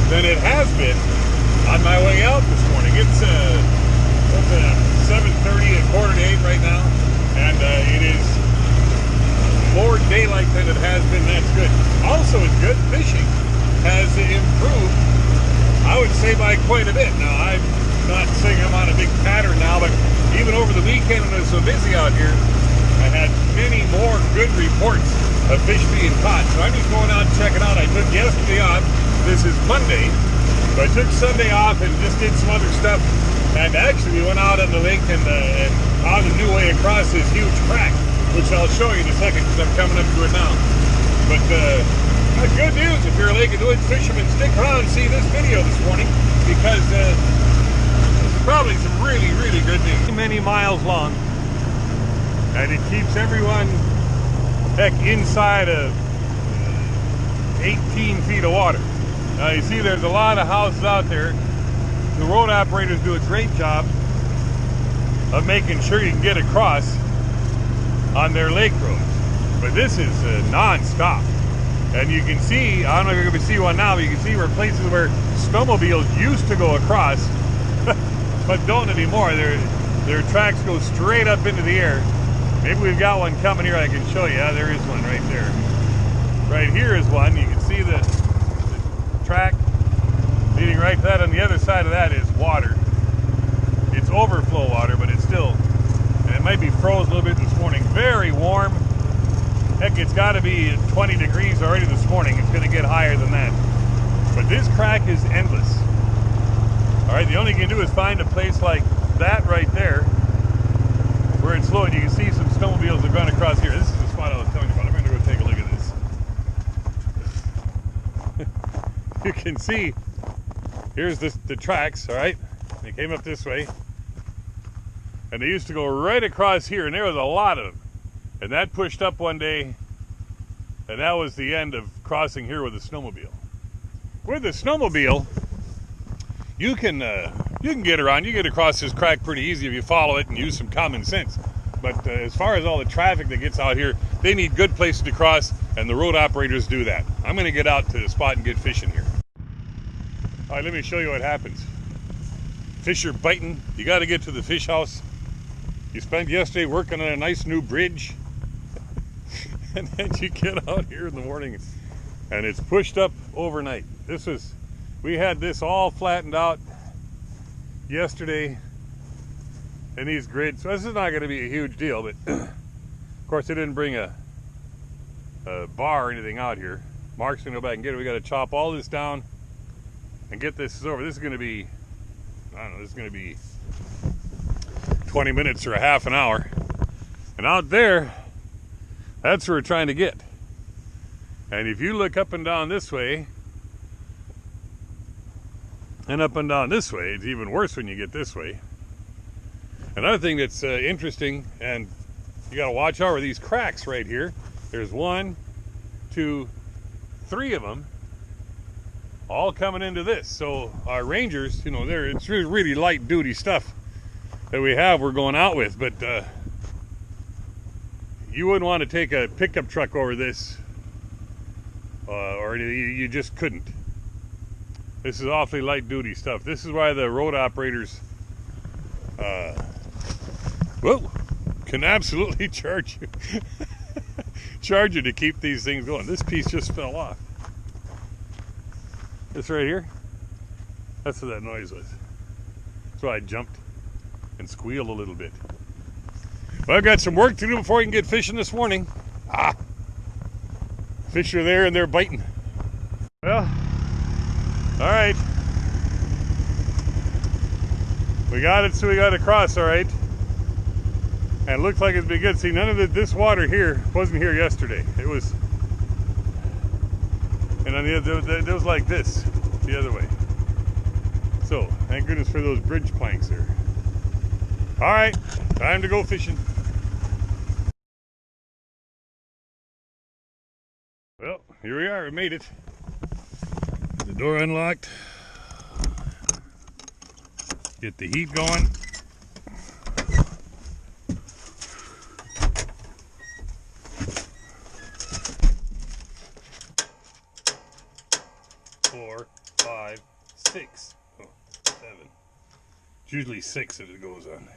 than it has been on my way out this morning. It's 7:30 at 7:45 right now, and it is more daylight than it has been. That's good. Also, it's good. Fishing has improved, I would say, by quite a bit. Now, I'm not saying I'm on a big pattern now, but even over the weekend when it was so busy out here, I had many more good reports of fish being caught. So I'm just going out and checking out. I took yesterday off. This is Monday. So I took Sunday off and just did some other stuff. And actually, we went out on the lake and found a new way across this huge crack, which I'll show you in a second because I'm coming up to it now. But good news if you're a Lake of the Woods fisherman, stick around and see this video this morning because there's probably some really, really good news. Many miles long, and it keeps everyone, heck, inside of 18 feet of water. Now you see there's a lot of houses out there. The road operators do a great job of making sure you can get across on their lake roads. But this is non-stop. And you can see, I don't know if you're going to see one now, but you can see where places where snowmobiles used to go across, but don't anymore. Their tracks go straight up into the air. Maybe we've got one coming here I can show you. Yeah, there is one right there. Right here is one. You can see the track leading right to that. On the other side of that is water. It's overflow water, but it's still, and it might be froze a little bit this morning. Very warm. Heck, it's got to be 20 degrees already this morning. It's going to get higher than that. But this crack is endless. All right, the only thing you can do is find a place like that right there where it's low, and you can see some snowmobiles have gone across here. This is the spot I was telling you about. I'm going to go take a look at this. You can see, here's the tracks, all right? They came up this way, and they used to go right across here, and there was a lot of them. And that pushed up one day, and that was the end of crossing here with a snowmobile. With a snowmobile, you can get around. You get across this crack pretty easy if you follow it and use some common sense. But as far as all the traffic that gets out here, they need good places to cross, and the road operators do that. I'm going to get out to the spot and get fishing here. All right, let me show you what happens. Fish are biting. You got to get to the fish house. You spent yesterday working on a nice new bridge. And then you get out here in the morning and it's pushed up overnight. We had this all flattened out yesterday in these grids. So this is not going to be a huge deal, but of course they didn't bring a bar or anything out here. Mark's going to go back and get it. We got to chop all this down and get this over. This is going to be, I don't know, this is going to be 20 minutes or a half an hour. And out there, that's where we're trying to get. And if you look up and down this way, and up and down this way, it's even worse when you get this way. Another thing that's interesting, and you got to watch out, are these cracks right here. There's 1, 2, 3 of them, all coming into this. So our rangers, you know, it's really, really light duty stuff that we're going out with, but you wouldn't want to take a pickup truck over this, or you just couldn't. This is awfully light duty stuff. This is why the road operators can absolutely charge you charge you to keep these things going. This piece just fell off. This right here, that's what that noise was. That's why I jumped and squealed a little bit. Well, I've got some work to do before I can get fishing this morning. Fish are there and they're biting. Well, all right. We got it, so we got to cross, all right. And it looks like it's been good. See, none of this water here wasn't here yesterday. It was, and on the other, it was like this, the other way. So, thank goodness for those bridge planks there. All right, time to go fishing. Well, here we are, we made it. The door unlocked. Get the heat going. 4, 5, 6. Oh, 7. It's usually 6 that it goes on.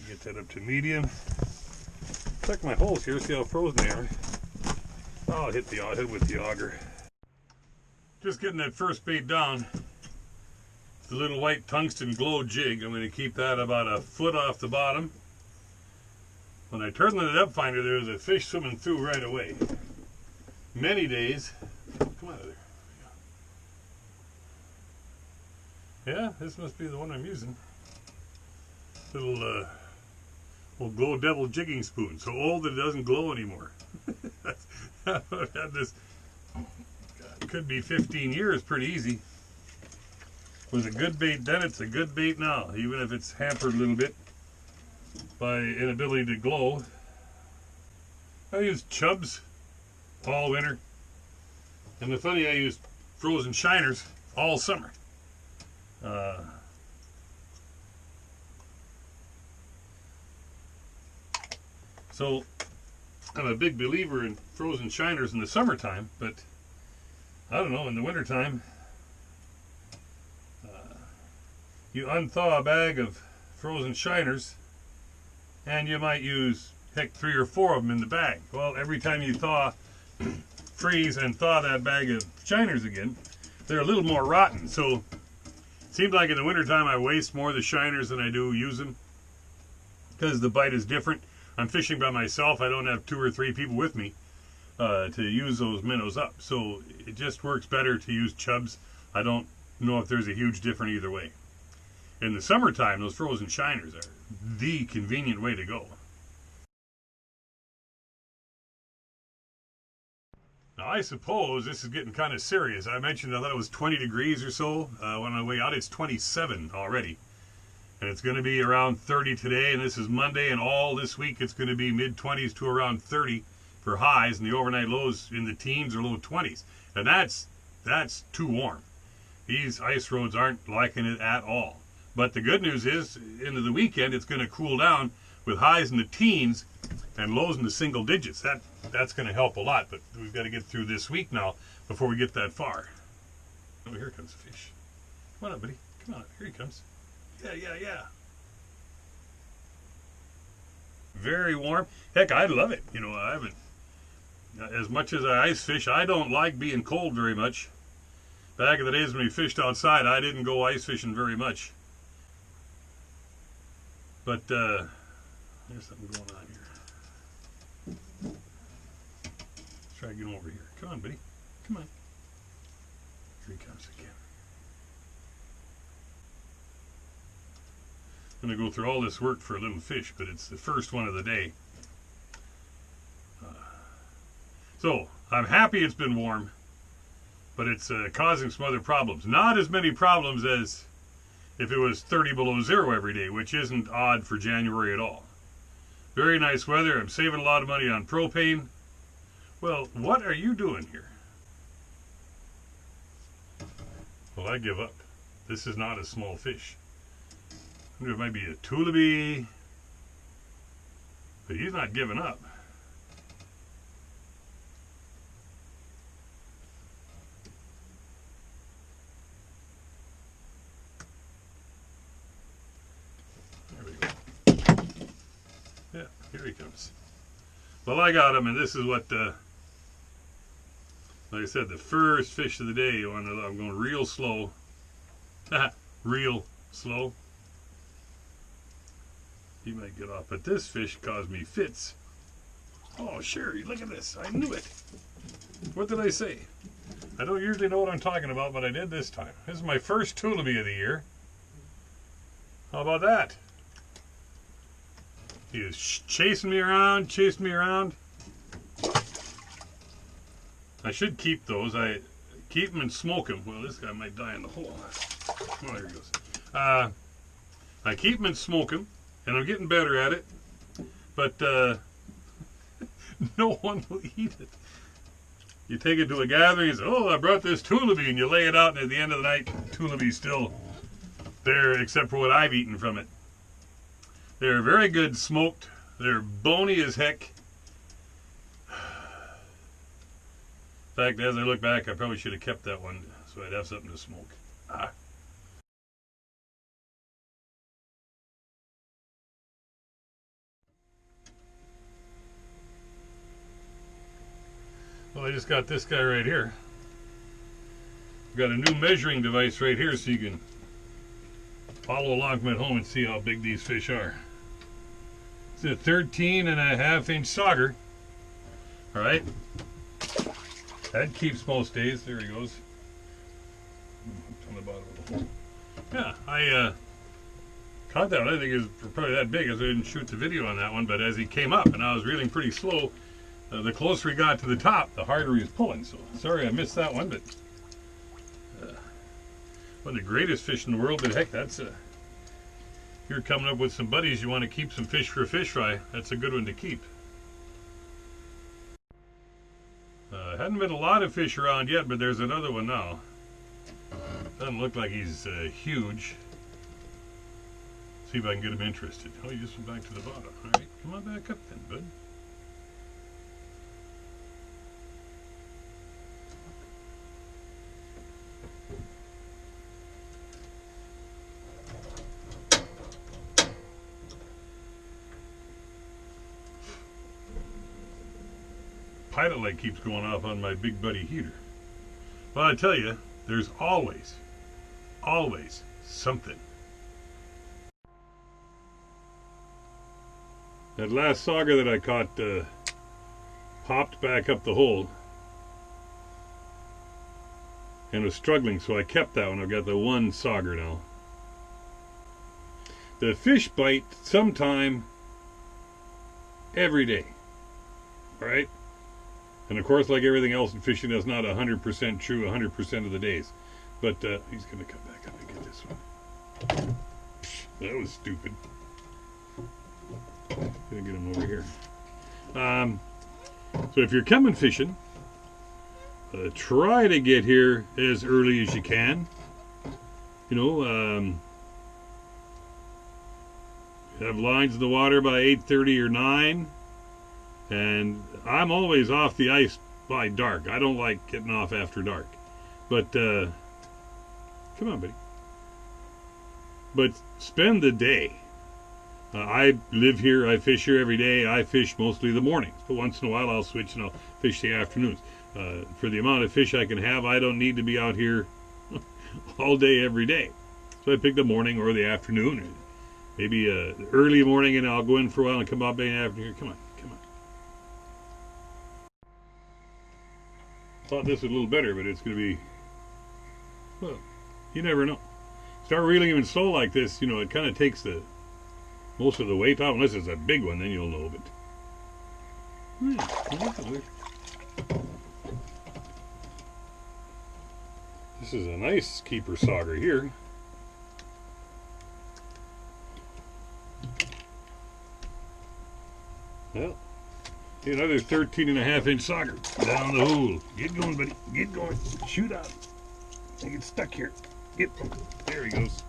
Get that up to medium. Check my holes here, see how frozen they are. I'll hit with the auger. Just getting that first bait down. The little white tungsten glow jig. I'm going to keep that about a foot off the bottom. When I turned the depth finder, there was a fish swimming through right away. Many days. Come out of there. Yeah, this must be the one I'm using. Little glow devil jigging spoon. So old that it doesn't glow anymore. I've had this, could be 15 years pretty easy. Was a good bait then, it's a good bait now, even if it's hampered a little bit by inability to glow. I used chubs all winter. And the funny, I used frozen shiners all summer. So I'm a big believer in frozen shiners in the summertime, but I don't know, in the wintertime, you unthaw a bag of frozen shiners and you might use, heck, 3 or 4 of them in the bag. Well, every time you freeze and thaw that bag of shiners again, they're a little more rotten. So it seems like in the wintertime I waste more of the shiners than I do use them because the bite is different. I'm fishing by myself. I don't have 2 or 3 people with me to use those minnows up. So it just works better to use chubs. I don't know if there's a huge difference either way. In the summertime, those frozen shiners are the convenient way to go. Now I suppose this is getting kind of serious. I mentioned I thought it was 20 degrees or so. On my way out, it's 27 already. And it's going to be around 30 today, and this is Monday, and all this week it's going to be mid-20s to around 30 for highs, and the overnight lows in the teens or low 20s. And that's too warm. These ice roads aren't liking it at all. But the good news is, into the weekend, it's going to cool down with highs in the teens and lows in the single digits. That's going to help a lot, but we've got to get through this week now before we get that far. Oh, here comes the fish. Come on up, buddy. Come on, here he comes. Yeah. Very warm. Heck, I love it. You know, I haven't, as much as I ice fish, I don't like being cold very much. Back in the days when we fished outside, I didn't go ice fishing very much. But there's something going on here. Let's try to get him over here. Come on, buddy. Come on. Here he comes again. I'm going to go through all this work for a little fish, but it's the first one of the day. So, I'm happy it's been warm, but it's causing some other problems. Not as many problems as if it was 30 below zero every day, which isn't odd for January at all. Very nice weather. I'm saving a lot of money on propane. Well, what are you doing here? Well, I give up. This is not a small fish. It might be a tullibee, but he's not giving up. There we go. Yeah, here he comes. Well, I got him, and this is what, like I said, the first fish of the day. I'm going real slow. Real slow. He might get off, but this fish caused me fits. Oh, Sherry, look at this. I knew it. What did I say? I don't usually know what I'm talking about, but I did this time. This is my first tullibee of the year. How about that? He was chasing me around. I should keep those. I keep them and smoke them. Well, this guy might die in the hole. Oh, here he goes. I keep them and smoke them. And I'm getting better at it, but no one will eat it. You take it to a gathering and say, oh, I brought this tullibee, and you lay it out, and at the end of the night, tullibee's still there, except for what I've eaten from it. They're very good smoked. They're bony as heck. In fact, as I look back, I probably should have kept that one so I'd have something to smoke. Ah. Well, I just got this guy right here. I've got a new measuring device right here so you can follow along from at home and see how big these fish are. It's a 13.5-inch sauger. All right. That keeps most days. There he goes. On the bottom of the hole. Yeah, I caught that one. I think it was probably that big as I didn't shoot the video on that one, but as he came up and I was reeling pretty slow, the closer he got to the top, the harder he was pulling. So sorry I missed that one, but one of the greatest fish in the world. But heck, that's you're coming up with some buddies. You want to keep some fish for a fish fry. That's a good one to keep. Hadn't been a lot of fish around yet, but there's another one now. Doesn't look like he's huge. See if I can get him interested. Oh, he just went back to the bottom. All right, come on back up then, bud. Pilot light keeps going off on my big buddy heater. Well, I tell you, there's always something. That last sauger that I caught popped back up the hole and was struggling, so I kept that one. I've got the one sauger now. The fish bite sometime every day. All right? And of course, like everything else in fishing, that's not 100% true 100% of the days. But he's going to come back up and get this one. That was stupid. Gonna get him over here. So if you're coming fishing, try to get here as early as you can. You know, have lines in the water by 8:30 or 9. And I'm always off the ice by dark. I don't like getting off after dark. But, come on, buddy. But spend the day. I live here. I fish here every day. I fish mostly the mornings. But once in a while I'll switch and I'll fish the afternoons. For the amount of fish I can have, I don't need to be out here all day every day. So I pick the morning or the afternoon. Or maybe early morning and I'll go in for a while and come out in the afternoon. Come on. Thought this was a little better, but it's going to be, well, you never know. Start reeling even slow like this, you know, it kind of takes the most of the weight off. Unless it's a big one, then you'll know. But this is a nice keeper sauger here. Well, another 13.5-inch sauger down the hole. Get going, buddy. Get going. Shoot out. I get stuck here. Get. There he goes.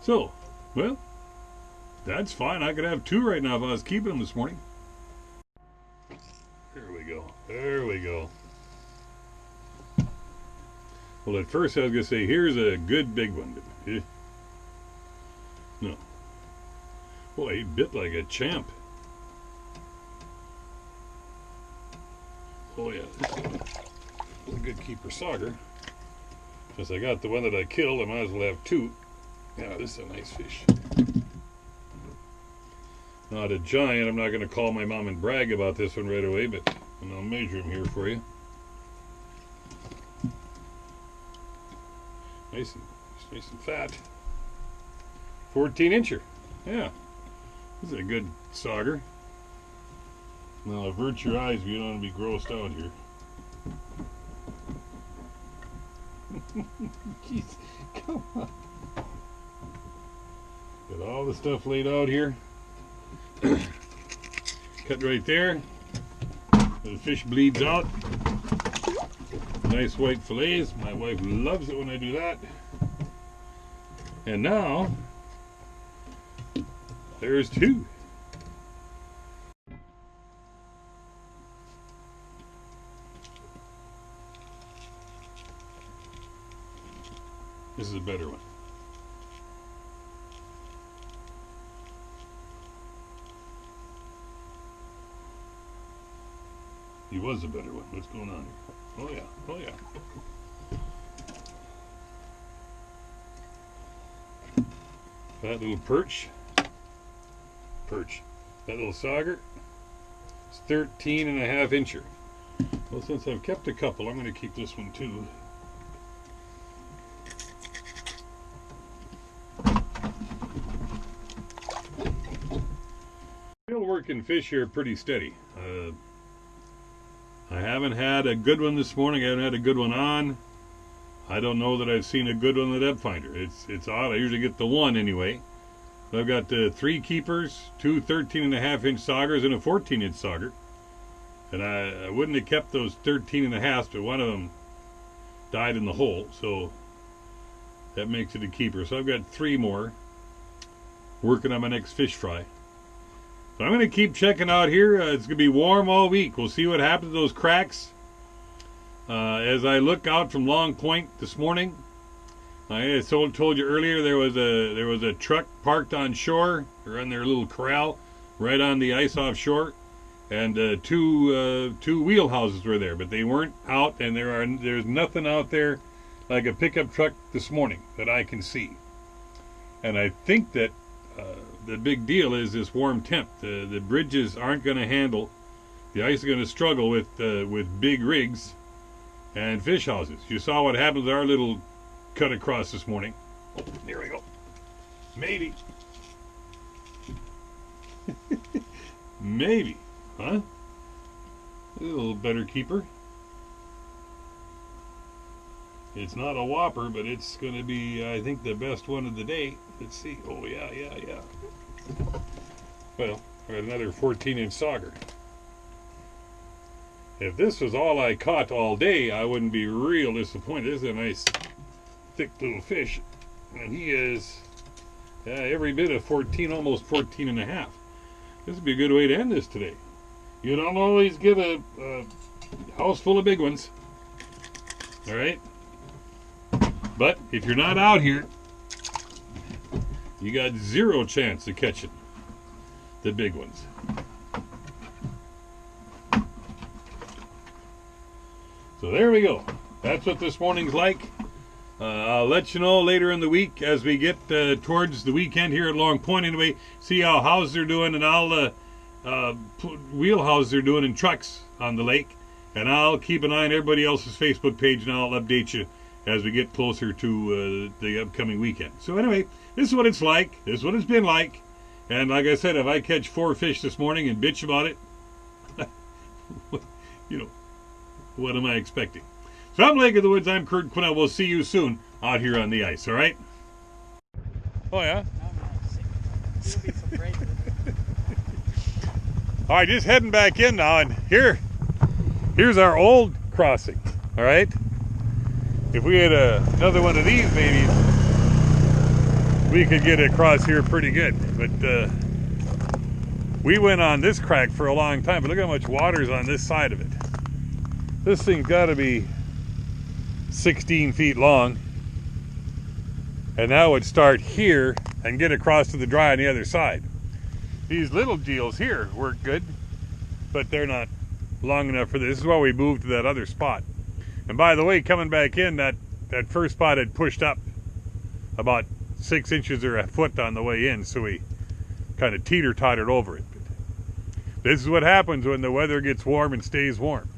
So, well, that's fine. I could have two right now if I was keeping them this morning. There we go. There we go. Well, at first I was going to say, here's a good big one. But, no. Boy, he bit like a champ. Oh yeah, this is a good keeper sauger. Since I got the one that I killed, I might as well have two. Yeah, this is a nice fish. Not a giant. I'm not going to call my mom and brag about this one right away, but I'll measure him here for you. Nice and fat. 14-incher. Yeah, this is a good sauger. Now avert your eyes if you don't want to be grossed out here. Jeez, come on. Got all the stuff laid out here. Cut right there. The fish bleeds out. Nice white fillets. My wife loves it when I do that. And now, there's two. This is a better one. He was a better one. What's going on here? Oh yeah, oh yeah. That little perch. That little sauger. It's 13.5 incher. Well, since I've kept a couple, I'm going to keep this one too. Still working fish here pretty steady. I haven't had a good one this morning. I haven't had a good one on. I don't know that I've seen a good one in the depth finder. It's odd. I usually get the one anyway. I've got 3 keepers, 2 13.5 inch saugers, and a 14 inch sauger. And I wouldn't have kept those 13.5s, but one of them died in the hole, so that makes it a keeper. So I've got 3 more working on my next fish fry. So I'm going to keep checking out here. It's going to be warm all week. We'll see what happens to those cracks. As I look out from Long Point this morning, I told you earlier there was a truck parked on shore, or on their little corral, right on the ice offshore, and two wheelhouses were there, but they weren't out, and there's nothing out there like a pickup truck this morning that I can see. And I think that the big deal is this warm temp. The bridges aren't going to handle. The ice is going to struggle with big rigs and fish houses. You saw what happened with our little cut across this morning. Oh, there we go. Maybe. Maybe. Huh? A little better keeper. It's not a whopper, but it's going to be, I think, the best one of the day. Let's see. Oh, yeah. Well, I got another 14-inch sauger. If this was all I caught all day, I wouldn't be real disappointed. This is a nice, thick little fish. And he is every bit of 14, almost 14.5. This would be a good way to end this today. You don't always get a house full of big ones. All right? But if you're not out here, you got 0 chance of catching the big ones. So there we go. That's what this morning's like. I'll let you know later in the week as we get towards the weekend here at Long Point. Anyway, see how houses are doing, and I'll wheelhouses are doing in trucks on the lake. And I'll keep an eye on everybody else's Facebook page, and I'll update you as we get closer to the upcoming weekend. So anyway, this is what it's like. This is what it's been like. And like I said, if I catch 4 fish this morning and bitch about it, you know, what am I expecting? So I'm Lake of the Woods. I'm Kurt Quinnell. We'll see you soon out here on the ice, all right? Oh, yeah? All right, just heading back in now, and here's our old crossing, all right? If we had another one of these babies, we could get across here pretty good. But we went on this crack for a long time, but look how much water's on this side of it. This thing's got to be 16 feet long. And now it would start here and get across to the dry on the other side. These little deals here work good, but they're not long enough for this. This is why we moved to that other spot. And by the way, coming back in, that first spot had pushed up about 6 inches or a foot on the way in, so we kind of teeter-tottered over it. But this is what happens when the weather gets warm and stays warm.